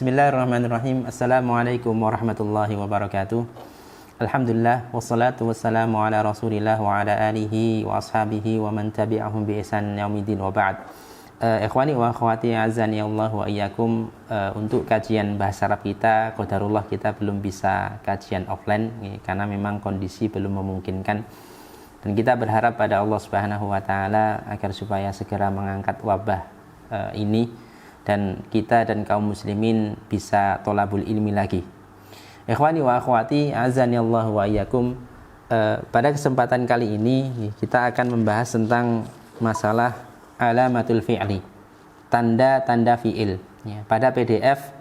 Bismillahirrahmanirrahim. Assalamualaikum warahmatullahi wabarakatuh. Alhamdulillah wassalatu wassalamu ala Rasulillah wa ala alihi wa ashabihi wa man tabi'ahum bi ihsan yaumidin wa ba'd. Ikhwani wa akhwati azani Allah wa iyyakum, untuk kajian bahasa Arab kita, qadarullah kita belum bisa kajian offline karena memang kondisi belum memungkinkan. Dan kita berharap pada Allah Subhanahu wa taala agar supaya segera mengangkat wabah ini dan kita dan kaum muslimin bisa tholabul ilmi lagi. Ikhwani wa akhwati azani Allah wa iyyakum, pada kesempatan kali ini kita akan membahas tentang masalah alamatul fi'li, tanda-tanda fi'il. Pada PDF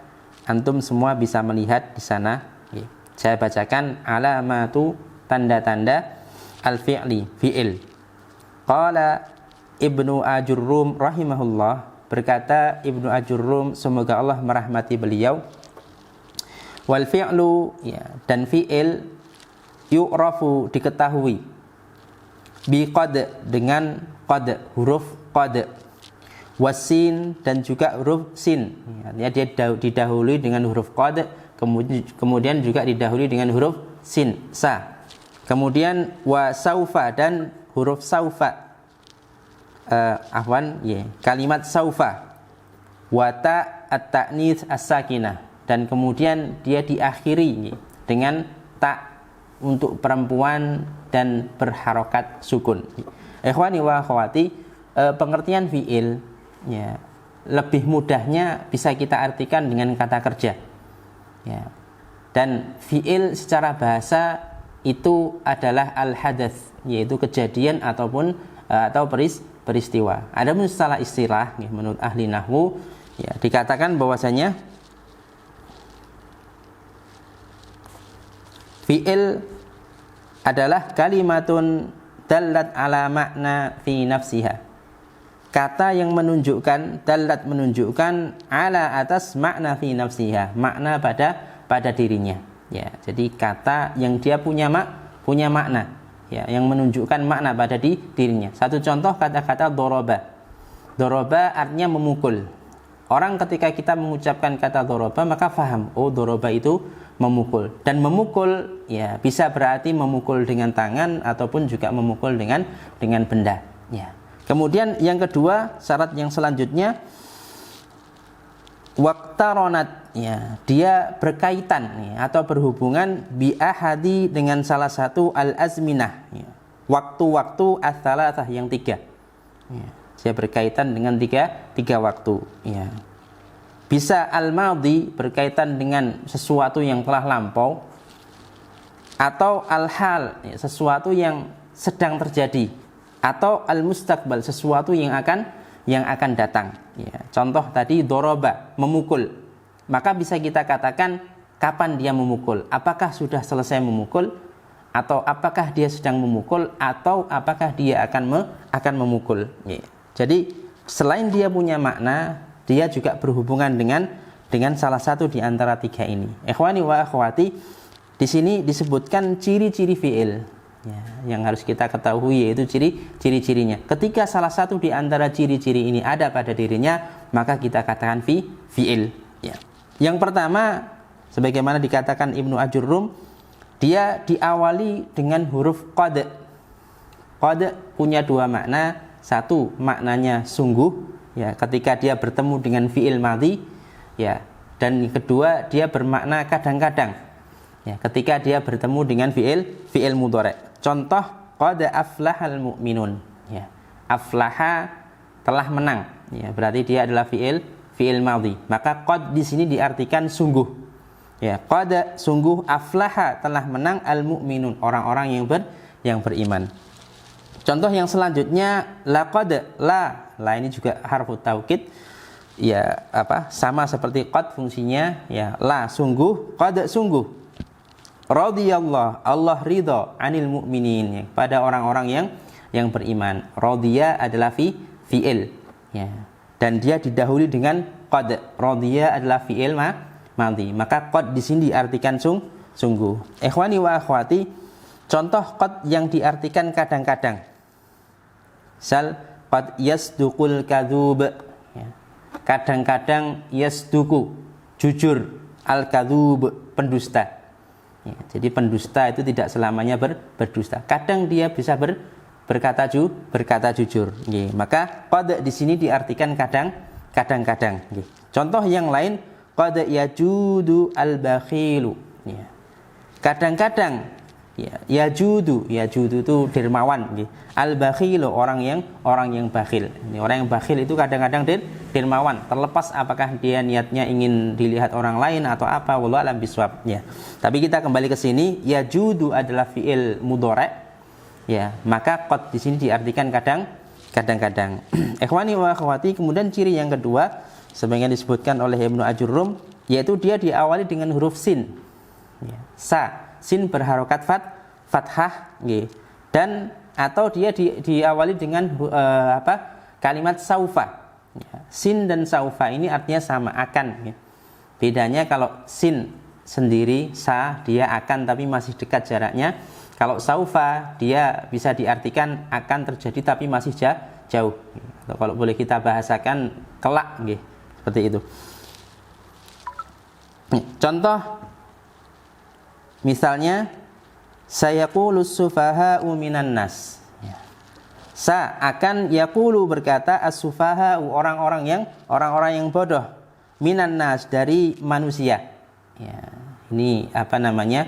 antum semua bisa melihat di sana. Saya bacakan alamatu, tanda-tanda al-fi'li, fi'il. Qala Ibnu Ajurrum rahimahullah, berkata Ibnu Ajurrum, semoga Allah merahmati beliau, wal fi'lu, dan fi'il, yu'rafu, diketahui, bi qad, dengan qad, huruf qad, wasin, dan juga huruf sin. Dia didahului dengan huruf qad, kemudian juga didahului dengan huruf sin, sa. Kemudian wa saufa, dan huruf saufa, kalimat saufa, wa ta at-ta'nits as-sakinah, dan kemudian dia diakhiri dengan ta untuk perempuan dan berharokat sukun. Ikhwani wa akhwati, pengertian fi'il lebih mudahnya bisa kita artikan dengan kata kerja. Dan fi'il secara bahasa itu adalah al-hadath, yaitu kejadian atau peristiwa. Adapun secara istilah menurut ahli nahwu dikatakan bahwasanya fi'il adalah kalimatun dallat ala makna fi nafsiha, kata yang menunjukkan, dallat menunjukkan, ala atas makna fi nafsiha, makna pada dirinya. Jadi kata yang dia punya makna, yang menunjukkan makna pada dirinya. Satu contoh kata-kata doroba. Doroba artinya memukul. Orang ketika kita mengucapkan kata doroba maka faham, oh doroba itu memukul. Dan memukul bisa berarti memukul dengan tangan ataupun juga memukul dengan benda. Kemudian yang kedua, syarat yang selanjutnya, waqtaronat, dia berkaitan atau berhubungan bi ahadi, dengan salah satu al-azminah, waktu-waktu ats-tsalatsah, yang tiga. Dia berkaitan dengan tiga waktu. Bisa al-madhi, berkaitan dengan sesuatu yang telah lampau, atau al-hal, sesuatu yang sedang terjadi, atau al-mustaqbal, sesuatu yang akan datang. Contoh tadi doroba, memukul, maka bisa kita katakan kapan dia memukul, apakah sudah selesai memukul, atau apakah dia sedang memukul, atau apakah dia akan memukul. Jadi selain dia punya makna, dia juga berhubungan dengan salah satu di antara tiga ini. Ikhwani wa akhwati, di sini disebutkan ciri-ciri fi'il yang harus kita ketahui, yaitu ciri-cirinya. Ketika salah satu di antara ciri-ciri ini ada pada dirinya, maka kita katakan fi'il. Yang pertama, sebagaimana dikatakan Ibnu Ajurrum, dia diawali dengan huruf qad. Qad punya dua makna. Satu, maknanya sungguh, ketika dia bertemu dengan fi'il madhi, dan kedua, dia bermakna kadang-kadang, ketika dia bertemu dengan fi'il mudhari'. Contoh, qad aflahal mu'minun, aflaha, telah menang, berarti dia adalah fi'il madhi. Maka qad di sini diartikan sungguh, qad sungguh, aflaha telah menang, al mu'minun orang-orang yang beriman. Contoh yang selanjutnya, laqad, la ini juga harfu taukid, sama seperti qad fungsinya, la sungguh, qad sungguh, radhiyallahu, Allah ridha, anil mu'minin, pada orang-orang yang beriman. Radhiya adalah fi'il, dan dia didahului dengan qad. Radhiya adalah fi'il madhi, maka qad di sini diartikan sungguh. Ikhwani wa akhwati, contoh qad yang diartikan kadang-kadang, qad yasduqul kadzub, kadang-kadang yasduku, jujur, al-kadzub, pendusta. Ya, jadi pendusta itu tidak selamanya berdusta. Kadang dia bisa berkata jujur. Ya, maka qad di sini diartikan kadang-kadang. Ya. Contoh yang lain, qad yajudu al-bakhilu. Ya. Kadang-kadang yajudu itu dermawan. Ya. Al-bakhilu orang yang bakhil. Ini orang yang bakhil itu kadang-kadang dermawan. Terlepas apakah dia niatnya ingin dilihat orang lain atau apa, wallahu a'lam bishawab. Ya. Tapi kita kembali ke sini, yajudu adalah fi'il mudhari'. Ya, maka qad di sini diartikan kadang-kadang. Ikhwani wa akhwati, kemudian ciri yang kedua sebagaimana disebutkan oleh Ibnu Ajurrum, yaitu dia diawali dengan huruf sin. Ya. Sin berharokat fathah, ya. Dan atau dia diawali dengan kalimat saufa. Ya. Sin dan saufa ini artinya sama, akan. Ya. Bedanya kalau sin sendiri dia akan tapi masih dekat jaraknya. Kalau saufa dia bisa diartikan akan terjadi tapi masih jauh. Atau kalau boleh kita bahasakan kelak, ya. Seperti itu. Contoh misalnya sayaqulus sufaha'u minan nas. Akan yaqulu berkata as-sufaha'u orang-orang yang bodoh minan nas dari manusia. Ya, ini artinya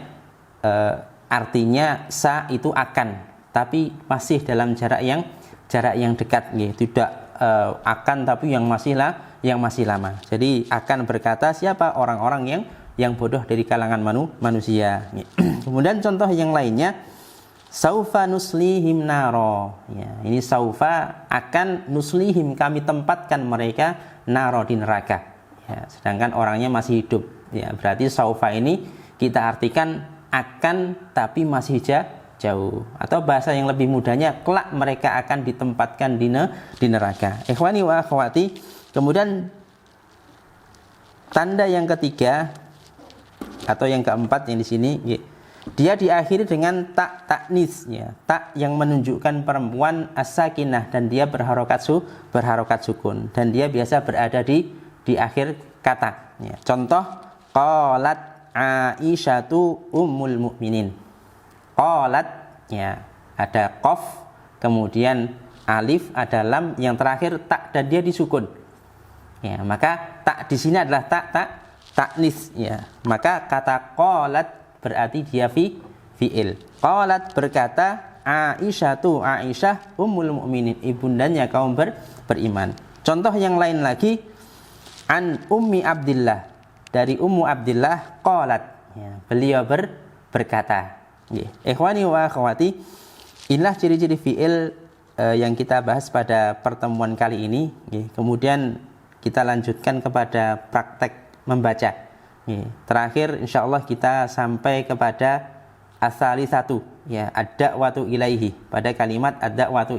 itu akan, tapi masih dalam jarak yang dekat, ya. Tidak akan tapi yang masih lama. Jadi akan berkata siapa orang-orang yang bodoh dari kalangan manusia. Kemudian contoh yang lainnya, saufa nuslihim naro. Ya, ini saufa akan nuslihim kami tempatkan mereka naro di neraka. Ya, sedangkan orangnya masih hidup. Ya, berarti saufa ini kita artikan akan tapi masih jauh. Atau bahasa yang lebih mudahnya, kelak mereka akan ditempatkan di neraka. Ikhwani wa akhwati, kemudian tanda yang ketiga atau yang keempat yang di sini, dia diakhiri dengan tak taknis, ya, tak yang menunjukkan perempuan as-sakinah, dan dia berharokat sukun, dan dia biasa berada di akhir kata. Ya. Contoh, qalat Aisyatu ummul mukminin. Qalat, ya, ada qaf, kemudian alif, ada lam, yang terakhir tak, dan dia disukun. Ya, maka tak di sini adalah taknis, ya. Maka kata qalat berarti dia fi'il. Qalat berkata Aisyah ummul mukminin, ibundanya kaum beriman. Contoh yang lain lagi, an ummi Abdillah, dari Ummu Abdillah qalat, ya, beliau berkata. Ikhwani wa akhwati, inilah ciri-ciri fi'il yang kita bahas pada pertemuan kali ini. Kemudian kita lanjutkan kepada praktek membaca. Terakhir insyaallah kita sampai kepada asali satu, ya, ad-da'watu ilaihi, pada kalimat ad-da'watu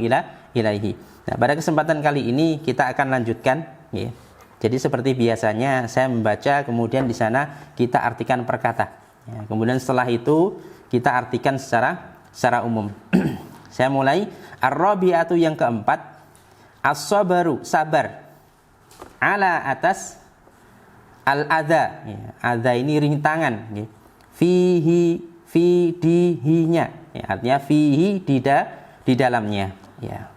ilaihi. Nah, pada kesempatan kali ini kita akan lanjutkan, ya. Jadi seperti biasanya saya membaca, kemudian di sana kita artikan per kata. Ya, kemudian setelah itu kita artikan secara umum. Saya mulai. Ar-rabi'atu yang keempat, as-sabaru sabar, ala atas al-adha. Ya, adha ini rintangan. Ya. Fidihinya. Ya, artinya fihi di dalamnya. Ya.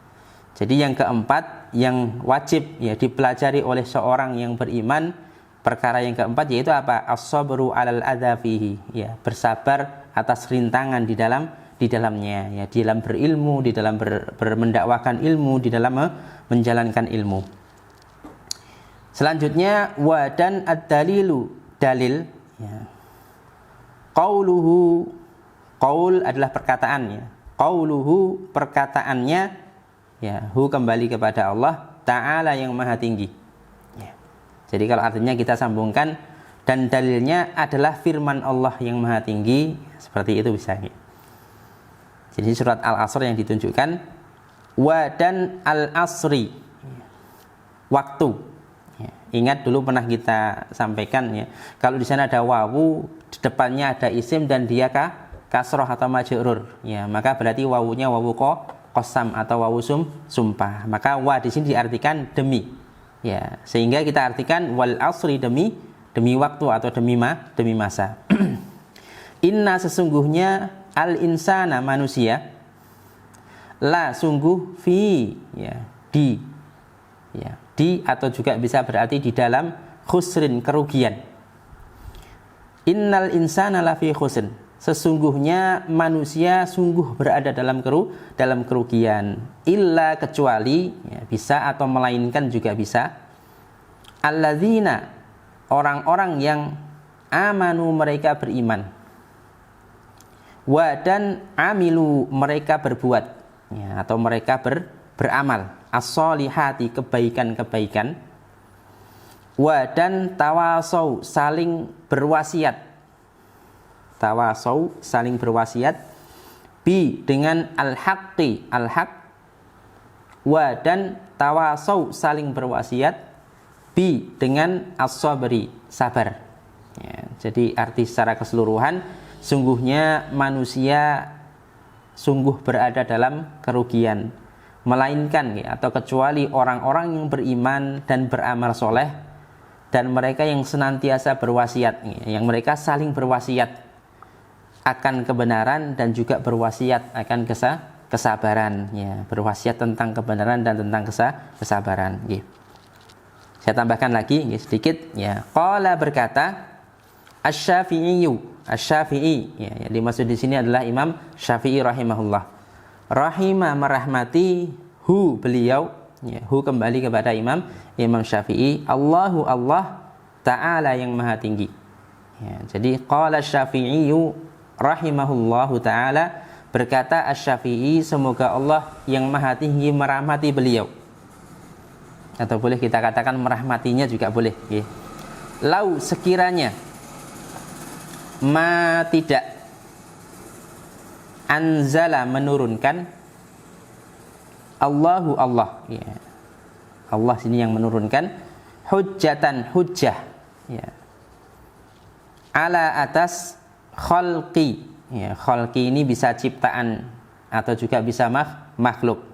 Jadi yang keempat yang wajib, ya, dipelajari oleh seorang yang beriman, perkara yang keempat yaitu apa? As-sabru 'alal adza fihi, ya, bersabar atas rintangan di dalamnya, ya, di dalam berilmu, di dalam mendakwahkan ilmu, di dalam menjalankan ilmu. Selanjutnya wa dan ad-dalilu, dalil, ya. Qauluhu, qaul adalah perkataannya. Qauluhu perkataannya, ya, hu kembali kepada Allah Ta'ala yang maha tinggi. Ya. Jadi kalau artinya kita sambungkan, dan dalilnya adalah firman Allah yang maha tinggi, seperti itu bisa. Ya. Jadi surat Al-Asr yang ditunjukkan, wa dan al-asri, waktu. Ya. Ingat dulu pernah kita sampaikan, ya, kalau di sana ada wawu, di depannya ada isim dan dia kasroh atau majrur, ya, maka berarti wawunya wawu qasam atau wawu sumpah. Maka wa di sini diartikan demi, ya, sehingga kita artikan wal asri, demi demi waktu atau demi masa. Inna sesungguhnya al insana manusia, la sungguh fi ya di atau juga bisa berarti di dalam khusrin kerugian. Innal insana lafi khusrin, sesungguhnya manusia sungguh berada dalam kerugian. Illa kecuali ya, bisa atau melainkan juga bisa. Alladzina orang-orang yang amanu mereka beriman. Wa dan amilu mereka berbuat ya, atau mereka beramal as-solihati kebaikan-kebaikan. Wa dan tawasau saling berwasiat. Tawasau saling berwasiat bi dengan al-haqqi al-haq. Wa dan tawasau saling berwasiat bi dengan as-sabri sabar. Ya, jadi arti secara keseluruhan sungguhnya manusia sungguh berada dalam kerugian, melainkan ya, atau kecuali orang-orang yang beriman dan beramal soleh, dan mereka yang senantiasa berwasiat ya, yang mereka saling berwasiat akan kebenaran dan juga berwasiat akan kesabaran ya, berwasiat tentang kebenaran dan tentang kesabaran ya. Saya tambahkan lagi ya, sedikit ya. Qala berkata Asy-Syafi'i ya, yang dimaksud di sini adalah Imam Syafi'i rahimahullah. Rahimah merahmati hu beliau ya, hu kembali kepada Imam Syafi'i. Allahu Allah Ta'ala yang maha tinggi ya, jadi qala Syafi'i rahimahullahu ta'ala, berkata Asy-Syafi'i semoga Allah yang maha tinggi merahmati beliau, atau boleh kita katakan merahmatinya juga boleh ya. Lau sekiranya ma tidak anzala menurunkan Allahu Allah ya. Allah sini yang menurunkan hujjatan hujjah ya, ala atas khalqi ya, khalqi ini bisa ciptaan atau juga bisa makhluk.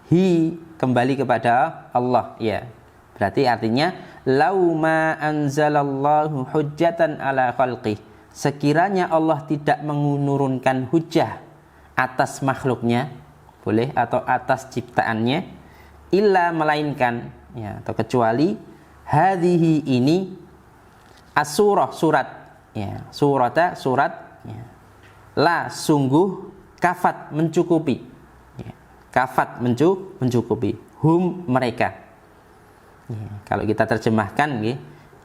Hi kembali kepada Allah ya, berarti artinya lau ma anzalallahu hujjatan ala khalqi, sekiranya Allah tidak menurunkan hujjah atas makhluknya, boleh, atau atas ciptaannya, illa melainkan ya, atau kecuali hadhihi ini as-surah surat ya, surata surat ya, la sungguh kafat mencukupi ya, kafat mencukupi hum mereka ya, kalau kita terjemahkan ya,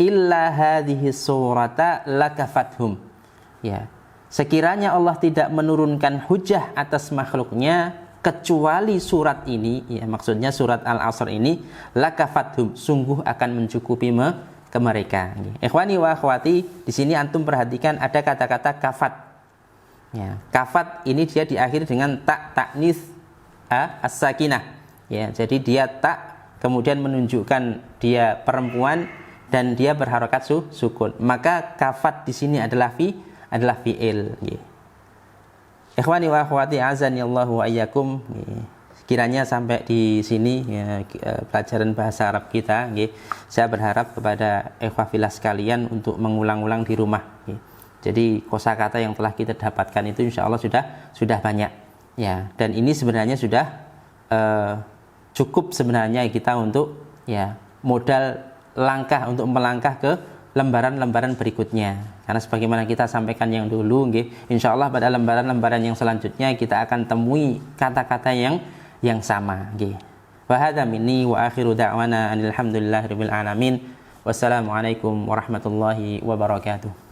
illa hadhihi surata lakafathum ya, sekiranya Allah tidak menurunkan hujjah atas makhluknya kecuali surat ini ya, maksudnya surat Al-Asr ini, lakafathum sungguh akan mencukupi ke mereka ya. Ikhwani wa akhwati, di sini antum perhatikan ada kata-kata kafat ya, kafat ini dia diakhiri dengan ta'nis as-sakinah ya, jadi dia tak kemudian menunjukkan dia perempuan dan dia berharokat sukun, maka kafat di sini adalah fi'il ya. Ikhwani wa akhwati azani Allah wa iyyakum ya. Kiranya sampai di sini ya, pelajaran bahasa Arab kita ya. Saya berharap kepada ikhwah fillah sekalian untuk mengulang-ulang di rumah ya. Jadi kosakata yang telah kita dapatkan itu insya Allah sudah banyak ya, dan ini sebenarnya sudah cukup sebenarnya kita untuk ya modal langkah untuk melangkah ke lembaran-lembaran berikutnya. Karena sebagaimana kita sampaikan yang dulu, insya Allah pada lembaran-lembaran yang selanjutnya kita akan temui kata-kata yang sama. Wa hadza minni wa akhiru da'wana alhamdulillahirabbil alamin. Wassalamualaikum warahmatullahi wabarakatuh.